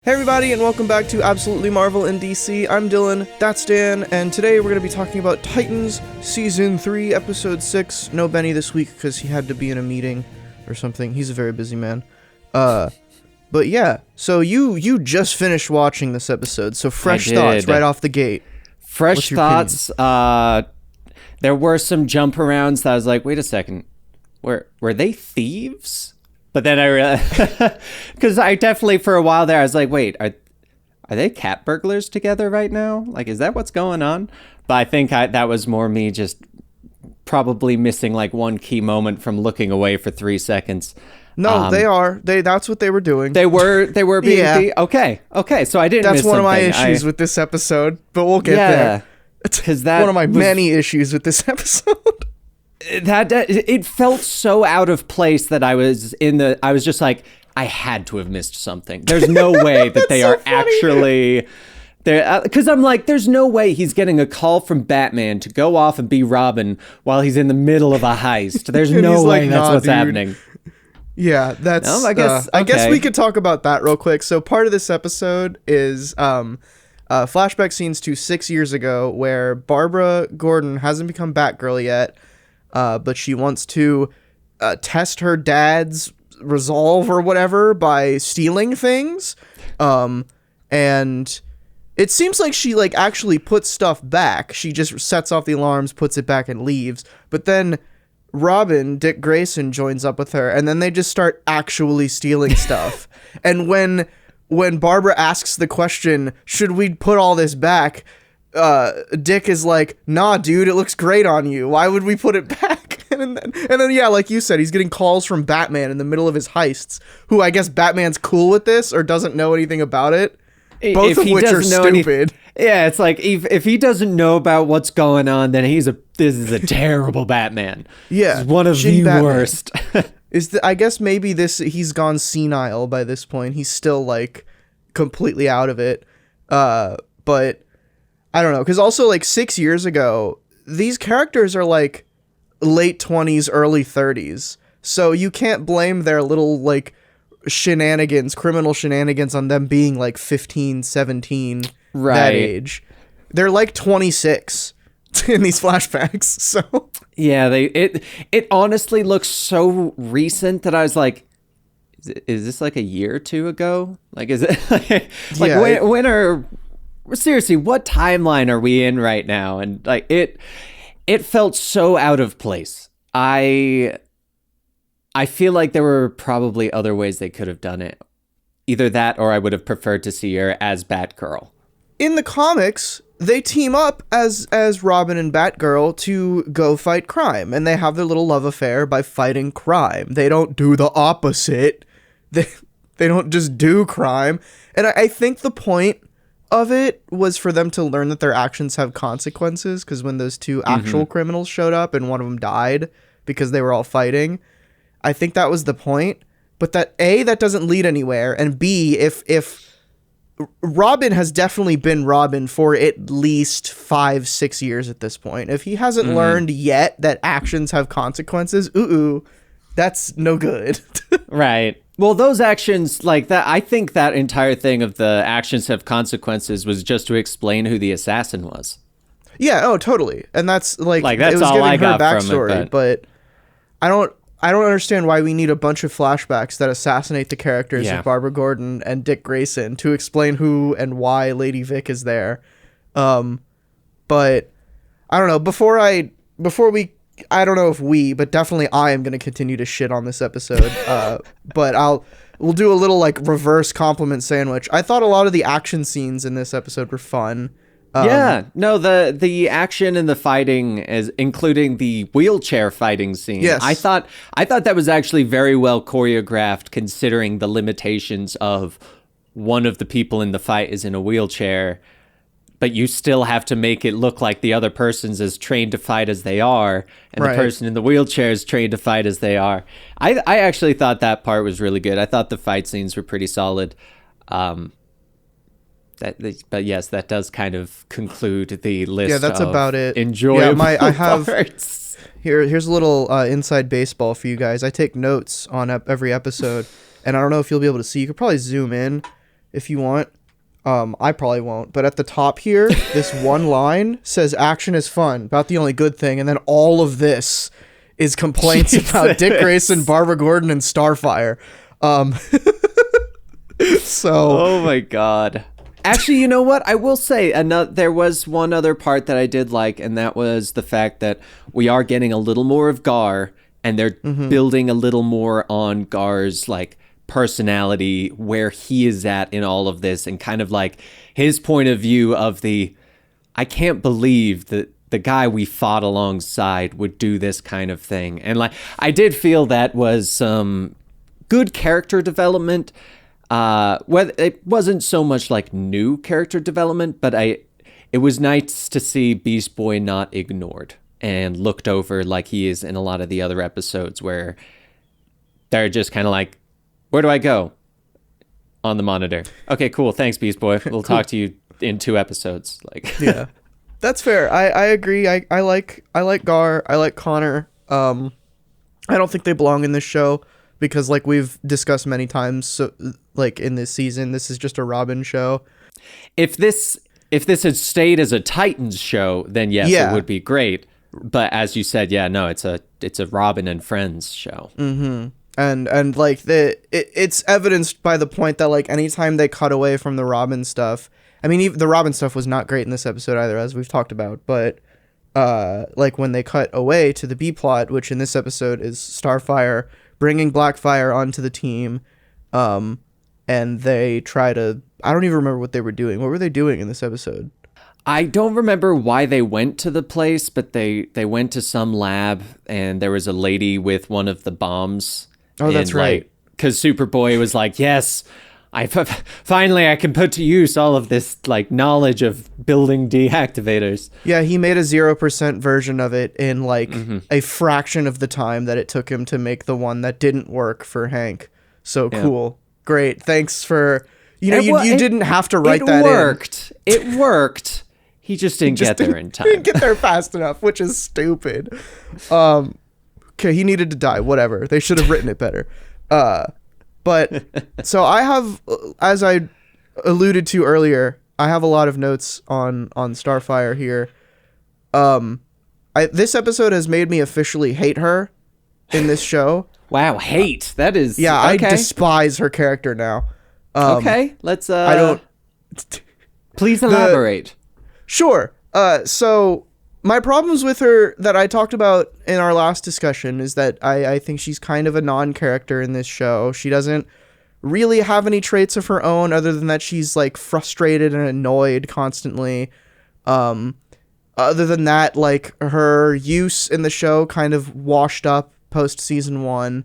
Hey everybody, and welcome back to Absolutely Marvel in DC. I'm Dylan, that's Dan, and today we're going to be talking about Titans Season 3, Episode 6. No Benny this week because he had to be in a meeting or something. He's a very busy man. But yeah, so you just finished watching this episode, so fresh thoughts right off the gate. Fresh thoughts. There were some jump arounds that I was like, wait a second, were they thieves? But then I realized, because I definitely, for a while there, I was like, wait, are they cat burglars together right now? Like, is that what's going on? But I think that was more me just probably missing like one key moment from looking away for 3 seconds. No, they are. That's what they were doing. They were being okay. So I didn't That's miss one of my something. issues with this episode, but we'll get there. Because that one of my many issues with this episode. It felt so out of place that I was just like, I had to have missed something. There's no way that they so are funny. Actually there, because I'm like, there's no way he's getting a call from Batman to go off and be Robin while he's in the middle of a heist. There's no way that's what's happening. Yeah, that's. No, I guess we could talk about that real quick. So part of this episode is flashback scenes to 6 years ago, where Barbara Gordon hasn't become Batgirl yet. But she wants to test her dad's resolve or whatever by stealing things. And it seems like she actually puts stuff back. She just sets off the alarms, puts it back, and leaves. But then Robin, Dick Grayson, joins up with her, and then they just start actually stealing stuff. And when Barbara asks the question, should we put all this back? Dick is like, nah, dude, it looks great on you. Why would we put it back? And then, yeah, like you said, he's getting calls from Batman in the middle of his heists, who I guess Batman's cool with this or doesn't know anything about it. Both of which are stupid. Yeah, it's like, if he doesn't know about what's going on, then this is a terrible Batman. Yeah. He's one of the Batman. Worst. I guess maybe he's gone senile by this point. He's still, like, completely out of it. But I don't know, because also, 6 years ago, these characters are, late 20s, early 30s. So you can't blame their little, criminal shenanigans on them being, 15, 17, right. That age. They're, 26 in these flashbacks, so... Yeah, it honestly looks so recent that I was like, is this, a year or two ago? Is it, when are... Seriously, what timeline are we in right now? And it felt so out of place. I feel like there were probably other ways they could have done it. Either that, or I would have preferred to see her as Batgirl. In the comics, they team up as Robin and Batgirl to go fight crime, and they have their little love affair by fighting crime. They don't do the opposite. They don't just do crime. And I think the point of it was for them to learn that their actions have consequences, because when those two actual criminals showed up and one of them died because they were all fighting, I think that was the point. But that A, that doesn't lead anywhere, and B, if Robin has definitely been Robin for at least 5-6 years at this point, if he hasn't learned yet that actions have consequences, that's no good. Right. Well, those actions, that, I think that entire thing of the actions have consequences was just to explain who the assassin was. Yeah, oh, totally. And that's, that's it was all I giving her got backstory, from it, but I don't understand why we need a bunch of flashbacks that assassinate the characters of Barbara Gordon and Dick Grayson to explain who and why Lady Vic is there. But I don't know, before we I don't know if but definitely I am going to continue to shit on this episode. But we'll do a little reverse compliment sandwich. I thought a lot of the action scenes in this episode were fun. The action and the fighting, including the wheelchair fighting scene. Yes. I thought that was actually very well choreographed, considering the limitations of one of the people in the fight is in a wheelchair, but you still have to make it look like the other person's as trained to fight as they are, and the person in the wheelchair is trained to fight as they are. I actually thought that part was really good. I thought the fight scenes were pretty solid. But yes, that does kind of conclude the list. Yeah, that's about it. Enjoyable I have parts. Here's a little inside baseball for you guys. I take notes on every episode, and I don't know if you'll be able to see. You could probably zoom in. if you want. I probably won't, but at the top here, this one line says action is fun, about the only good thing, and then all of this is complaints about Dick Grayson, Barbara Gordon, and Starfire. So oh my god. Actually, you know what? I will say there was one other part that I did like, and that was the fact that we are getting a little more of Gar, and they're building a little more on Gar's like personality, where he is at in all of this, and kind of like his point of view of I can't believe that the guy we fought alongside would do this kind of thing. And like, I did feel that was some good character development. Whether it wasn't so much like new character development, but it was nice to see Beast Boy not ignored and looked over like he is in a lot of the other episodes, where they're just kind of like, where do I go? On the monitor. Okay, cool. Thanks, Beast Boy. We'll talk to you in 2 episodes. Like, yeah, that's fair. I agree. I like Gar. I like Connor. I don't think they belong in this show because, like we've discussed many times, so like in this season, this is just a Robin show. If this had stayed as a Titans show, then yes, it would be great. But as you said, yeah, no, it's a Robin and Friends show. Mm-hmm. And like it's evidenced by the point that like anytime they cut away from the Robin stuff, I mean, even the Robin stuff was not great in this episode either, as we've talked about, but like when they cut away to the B plot, which in this episode is Starfire bringing Blackfire onto the team, and they try to, I don't even remember what they were doing. What were they doing in this episode? I don't remember why they went to the place, but they went to some lab, and there was a lady with one of the bombs. Oh, that's right. Because Superboy was like, yes, finally I can put to use all of this like knowledge of building deactivators. Yeah, he made a 0% version of it in like a fraction of the time that it took him to make the one that didn't work for Hank. So cool. Great. Thanks for, you didn't have to write that in. It worked. He just didn't get there in time. He didn't get there fast enough, which is stupid. Okay, he needed to die. Whatever. They should have written it better. But so I have, as I alluded to earlier, I have a lot of notes on Starfire here. This episode has made me officially hate her in this show. Wow, hate. That is okay. I despise her character now. Okay, let's I don't please elaborate. Sure. So my problems with her that I talked about in our last discussion is that I think she's kind of a non-character in this show. She doesn't really have any traits of her own other than that she's like frustrated and annoyed constantly. Other than that, like her use in the show kind of washed up post season 1.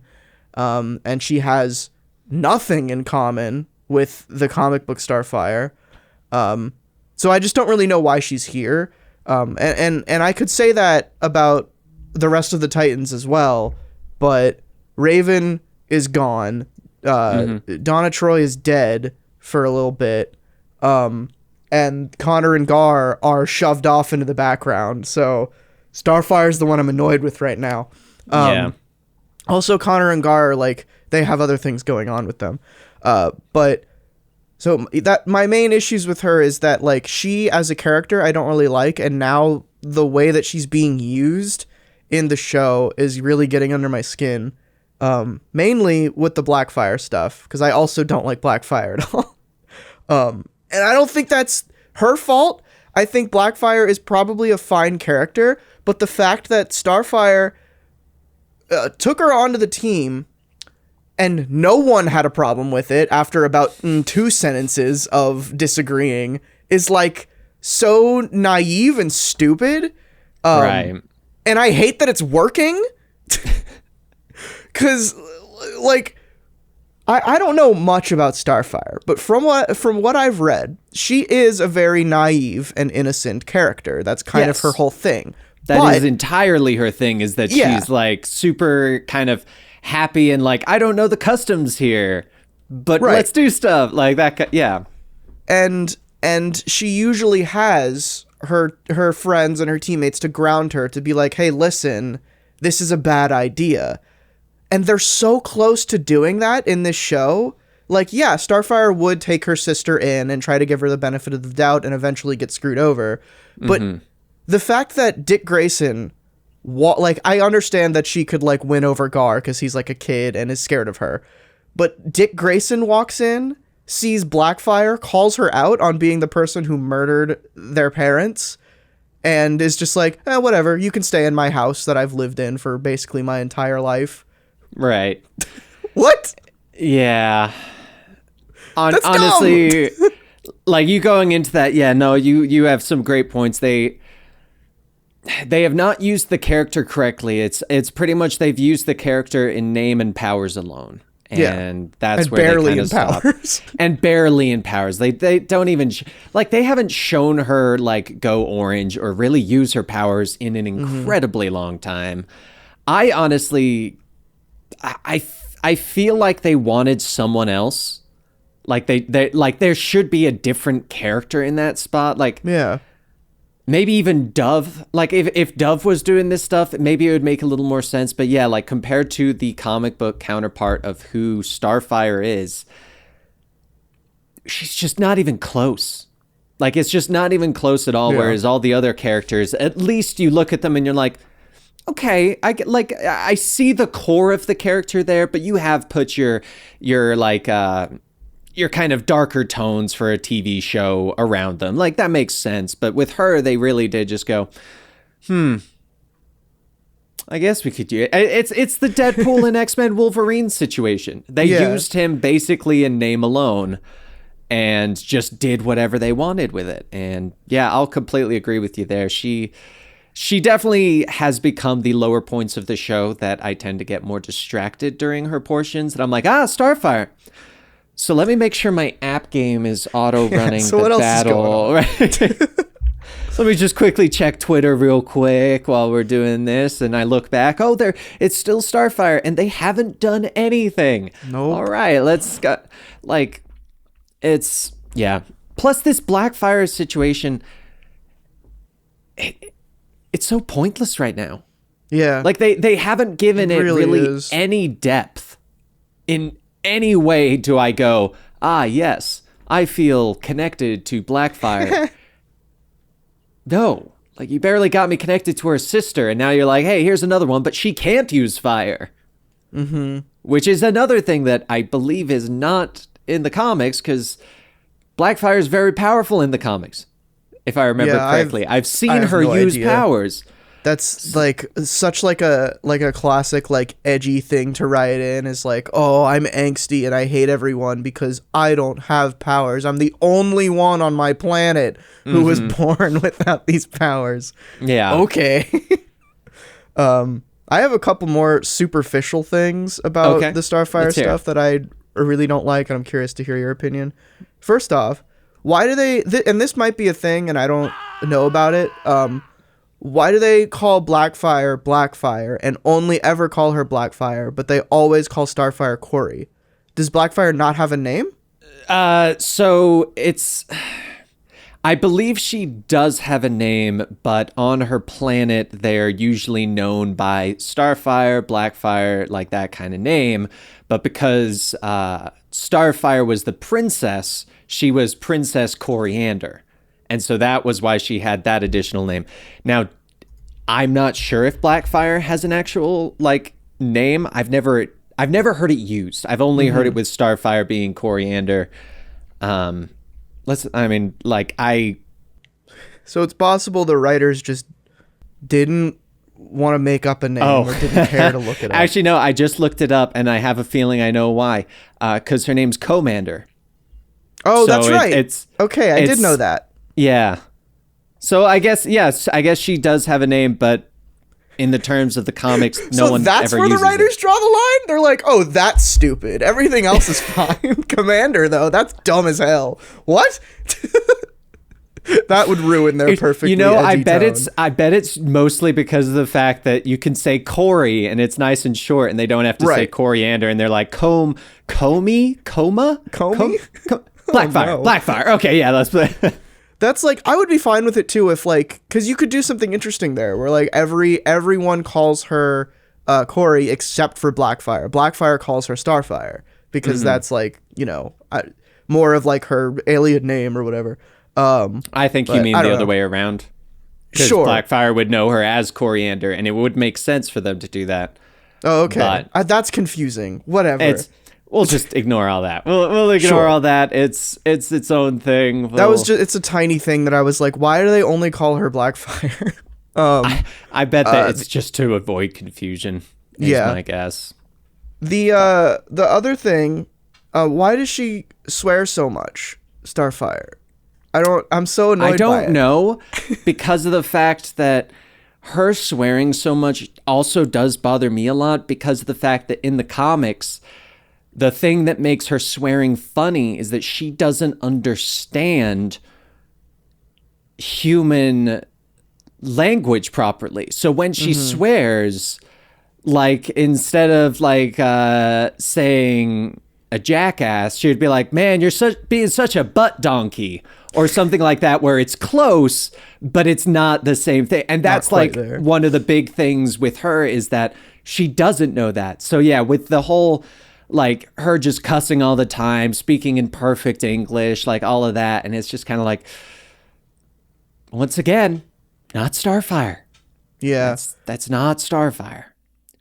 And she has nothing in common with the comic book Starfire. So I just don't really know why she's here. And I could say that about the rest of the Titans as well, but Raven is gone. Donna Troy is dead for a little bit. And Connor and Gar are shoved off into the background. So Starfire's the one I'm annoyed with right now. Also, Connor and Gar are like, they have other things going on with them. But so that my main issues with her is that like she as a character I don't really like, and now the way that she's being used in the show is really getting under my skin. Mainly with the Blackfire stuff, because I also don't like Blackfire at all. And I don't think that's her fault. I think Blackfire is probably a fine character, but the fact that Starfire took her onto the team and no one had a problem with it after about 2 sentences of disagreeing is like so naive and stupid. Right. And I hate that it's working. Because, like, I don't know much about Starfire, but from what I've read, she is a very naive and innocent character. That's kind of her whole thing. That is entirely her thing, is that she's, like, super kind of happy and, like, I don't know the customs here, but let's do stuff. Like, that, And she usually has her friends and her teammates to ground her, to be like, hey, listen, this is a bad idea. And they're so close to doing that in this show like, yeah, Starfire would take her sister in and try to give her the benefit of the doubt and eventually get screwed over. But the fact that Dick Grayson, like, I understand that she could, like, win over Gar because he's, like, a kid and is scared of her. But Dick Grayson walks in, sees Blackfire, calls her out on being the person who murdered their parents, and is just like, whatever, you can stay in my house that I've lived in for basically my entire life. Right. What? Yeah. That's honestly, like, you going into that, yeah, no, you have some great points. They have not used the character correctly. It's pretty much they've used the character in name and powers alone. And that's where barely they in powers. And barely in powers. They don't even like, they haven't shown her like go orange or really use her powers in an incredibly long time. I honestly, I feel like they wanted someone else. Like they like, there should be a different character in that spot. Like, yeah. Maybe even Dove. Like, if Dove was doing this stuff, maybe it would make a little more sense. But yeah, like, compared to the comic book counterpart of who Starfire is, she's just not even close. Like, it's just not even close at all. Yeah. Whereas all the other characters, at least you look at them and you're like, okay, I see the core of the character there, but you have put your like, your kind of darker tones for a TV show around them. Like, that makes sense. But with her, they really did just go, I guess we could do it. It's the Deadpool and X-Men Wolverine situation. They used him basically in name alone and just did whatever they wanted with it. And yeah, I'll completely agree with you there. She definitely has become the lower points of the show that I tend to get more distracted during her portions. And I'm like, Starfire. So let me make sure my app game is auto running the battle. Right? So let me just quickly check Twitter real quick while we're doing this. And I look back. Oh, it's still Starfire. And they haven't done anything. Nope. All right, let's go. Like, it's, yeah. Plus this Blackfire situation, it's so pointless right now. Yeah. Like, they haven't given it really any depth. In any way do I go, yes, I feel connected to Blackfire. No, like, you barely got me connected to her sister, and now you're like, hey, here's another one, but she can't use fire. Which is another thing that I believe is not in the comics, because Blackfire is very powerful in the comics, if I remember correctly. I've seen her use powers. That's like such like a classic like edgy thing to write in, is like, oh, I'm angsty and I hate everyone because I don't have powers. I'm the only one on my planet who was born without these powers. Yeah. Okay. I have a couple more superficial things about the Starfire stuff that I really don't like, and I'm curious to hear your opinion. First off, why do they and this might be a thing and I don't know about it, why do they call Blackfire and only ever call her Blackfire, but they always call Starfire Corey? Does Blackfire not have a name? So it's, I believe she does have a name, but on her planet, they're usually known by Starfire, Blackfire, like that kind of name. But because Starfire was the princess, she was Princess Coriander. And so that was why she had that additional name. Now, I'm not sure if Blackfire has an actual like name. I've never heard it used. I've only heard it with Starfire being Coriander. So it's possible the writers just didn't want to make up a name or didn't care to look it up. Actually, no, I just looked it up and I have a feeling I know why. Because her name's Commander. Oh, so that's right. I did know that. Yeah. So I guess she does have a name, but in the terms of the comics, no one ever uses it. So that's where the writers draw the line? They're like, oh, that's stupid. Everything else is fine. Commander, though, that's dumb as hell. What? That would ruin their perfectly edgy tone. I bet it's mostly because of the fact that you can say Corey and it's nice and short, and they don't have to say Coriander, and they're like Blackfire. Blackfire. Okay, yeah, let's play. That's like, I would be fine with it too if like, because you could do something interesting there where like everyone calls her Corey except for Blackfire. Blackfire calls her Starfire because that's like, more of like her alien name or whatever. I think you mean the other way around. Because Sure. Blackfire would know her as Coriander, and it would make sense for them to do that. Oh, okay. That's confusing. Whatever. We'll just ignore all that. We'll ignore all that. It's its own thing. It's a tiny thing that I was like, why do they only call her Blackfire? I bet that it's just to avoid confusion. Is my guess. The other thing, why does she swear so much, Starfire? I'm so annoyed by it. I don't know, because of the fact that her swearing so much also does bother me a lot, because of the fact that in the comics, the thing that makes her swearing funny is that she doesn't understand human language properly. So when she swears, like, instead of like saying a jackass, she would be like, man, you're being such a butt donkey, or something like that, where it's close, but it's not the same thing. And that's like there. One of the big things with her is that she doesn't know that. So yeah, with the whole, like, her just cussing all the time, speaking in perfect English, like all of that. And it's just kind of like, once again, not Starfire. Yeah. That's not Starfire.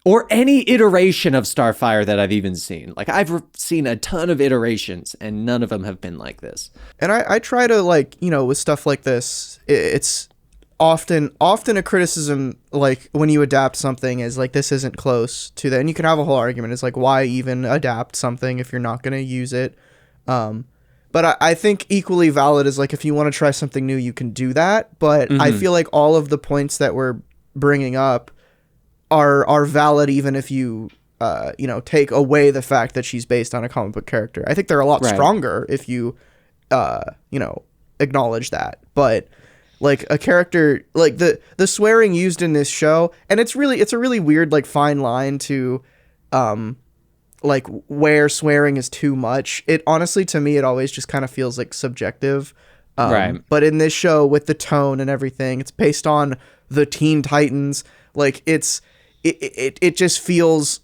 Or any iteration of Starfire that I've even seen. Like, I've seen a ton of iterations, and none of them have been like this. And I try to, like, with stuff like this, it's often a criticism, like, when you adapt something, is like, this isn't close to that. And you can have a whole argument. It's like, why even adapt something if you're not going to use it? But I think equally valid is, like, if you want to try something new, you can do that. But I feel like all of the points that we're bringing up are valid even if you take away the fact that she's based on a comic book character. I think they're a lot stronger if you acknowledge that. But like a character, like the swearing used in this show, and it's a really weird, like, fine line to like where swearing is too much. It honestly, to me, it always just kind of feels like subjective. But in this show, with the tone and everything, it's based on the Teen Titans. Like, it just feels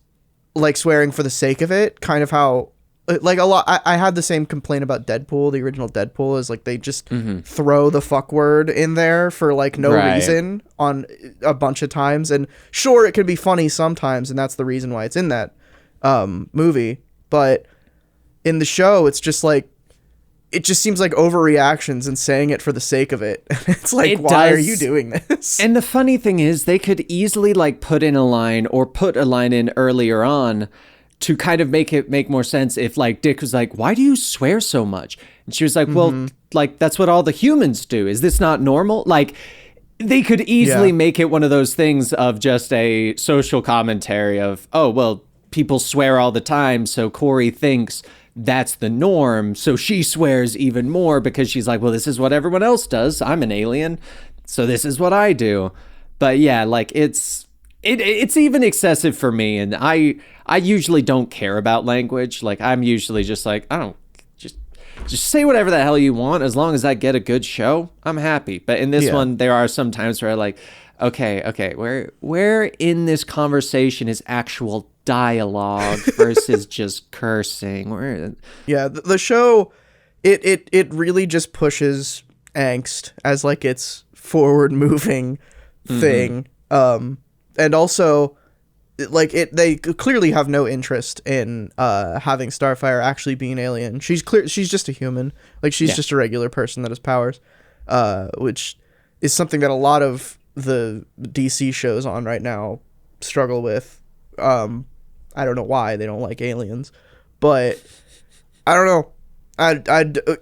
like swearing for the sake of it, kind of how, like, a lot. I had the same complaint about Deadpool. The original Deadpool is like they just throw the fuck word in there for like no reason on a bunch of times. And sure, it can be funny sometimes, and that's the reason why it's in that movie. But in the show, it's just like, it just seems like overreactions and saying it for the sake of it. It's like, why are you doing this? And the funny thing is, they could easily like put in a line or put a line in earlier on to kind of make it make more sense. If like Dick was like, why do you swear so much? And she was like, well, like, that's what all the humans do. Is this not normal? Like, they could easily make it one of those things of just a social commentary of, oh, well, people swear all the time, so Corey thinks that's the norm, so she swears even more because she's like, well, this is what everyone else does. I'm an alien, so this is what I do. But yeah, like, it's even excessive for me, and I usually don't care about language. Like, I'm usually just like, I don't, just say whatever the hell you want, as long as I get a good show, I'm happy. But in this one, there are some times where I like, okay, where in this conversation is actual dialogue versus just cursing? The show, it really just pushes angst as like its forward moving thing. And also, like, they clearly have no interest in having Starfire actually be an alien. She's just a human. Like, she's just a regular person that has powers, which is something that a lot of the DC shows on right now struggle with. I don't know why they don't like aliens, but I don't know.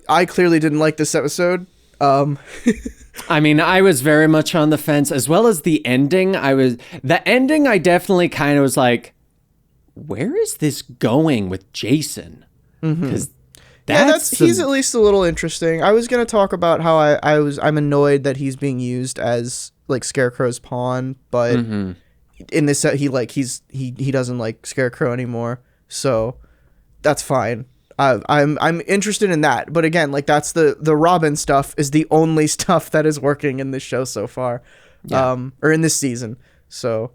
I clearly didn't like this episode. I mean, I was very much on the fence, as well as the ending. The ending, I definitely kind of was like, where is this going with Jason? Because he's at least a little interesting. I was gonna talk about how I'm annoyed that he's being used as like Scarecrow's pawn, but in this set he doesn't like Scarecrow anymore, so that's fine. I'm interested in that, but again, like, that's the Robin stuff is the only stuff that is working in this show so far, or in this season. So,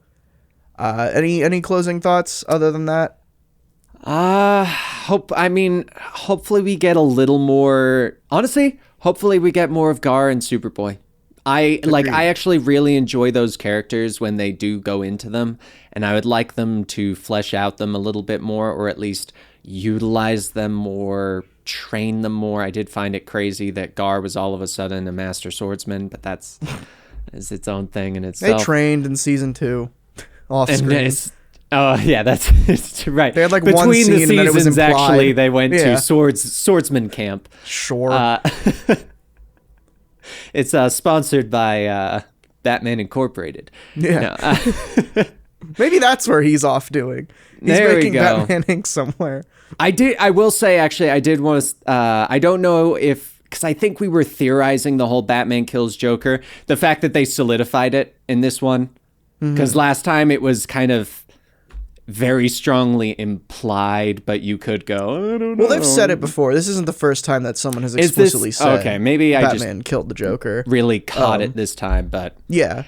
any closing thoughts other than that? Hopefully we get a little more. Honestly, hopefully we get more of Gar and Superboy. I actually really enjoy those characters when they do go into them, and I would like them to flesh out them a little bit more, or at least utilize them more, train them more. I did find it crazy that Gar was all of a sudden a master swordsman, but that's is its own thing in itself. They trained in season 2 off screen. Oh yeah, that's it's right. They had like Between one scene the seasons, and then it was implied. actually, they went to swordsman camp. Sure. It's sponsored by Batman Incorporated. Yeah. No, Maybe that's where he's off doing. He's There we making go. Batman Inc. somewhere. I will say, actually, I did want to, I don't know if, because I think we were theorizing the whole Batman kills Joker, the fact that they solidified it in this one. Because last time it was kind of very strongly implied, but you could go, I don't know. Well, they've said it before. This isn't the first time that someone has Is explicitly this, said okay, maybe I Batman just killed the Joker. really caught it this time, but Yeah.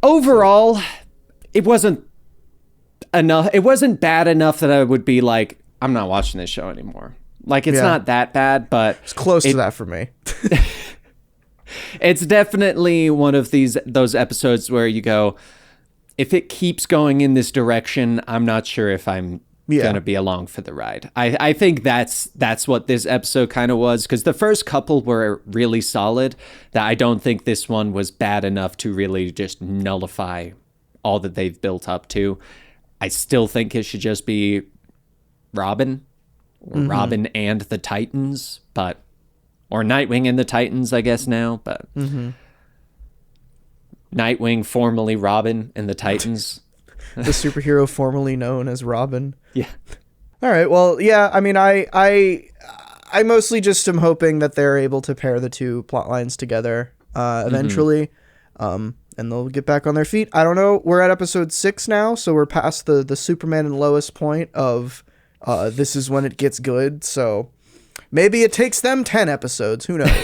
overall, it wasn't enough. It wasn't bad enough that I would be like, I'm not watching this show anymore. Like, it's not that bad, but It's close to that for me. it's definitely one of those episodes where you go, if it keeps going in this direction, I'm not sure if I'm gonna be along for the ride. I think that's what this episode kind of was, because the first couple were really solid. That I don't think this one was bad enough to really just nullify all that they've built up to. I still think it should just be Robin, or Robin and the Titans, or Nightwing and the Titans, I guess now, but Nightwing, formerly Robin, and the Titans. The superhero formerly known as Robin. Yeah. All right. Well, yeah. I mean, I mostly just am hoping that they're able to pair the two plot lines together eventually, and they'll get back on their feet. I don't know. We're at episode 6 now, so we're past the Superman and Lois point of this is when it gets good. So maybe it takes them 10 episodes. Who knows?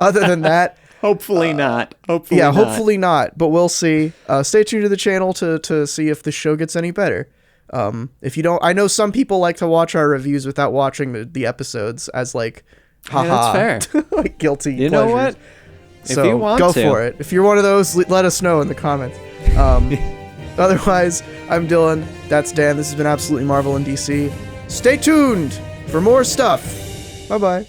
Other than that. Hopefully not. Hopefully not. But we'll see. Stay tuned to the channel to see if the show gets any better. If you don't, I know some people like to watch our reviews without watching the episodes as like, haha, that's fair. like guilty. You pleasures. know what? So if you want go to. for it. If you're one of those, let us know in the comments. Otherwise, I'm Dylan. That's Dan. This has been Absolutely Marvel in DC. Stay tuned for more stuff. Bye bye.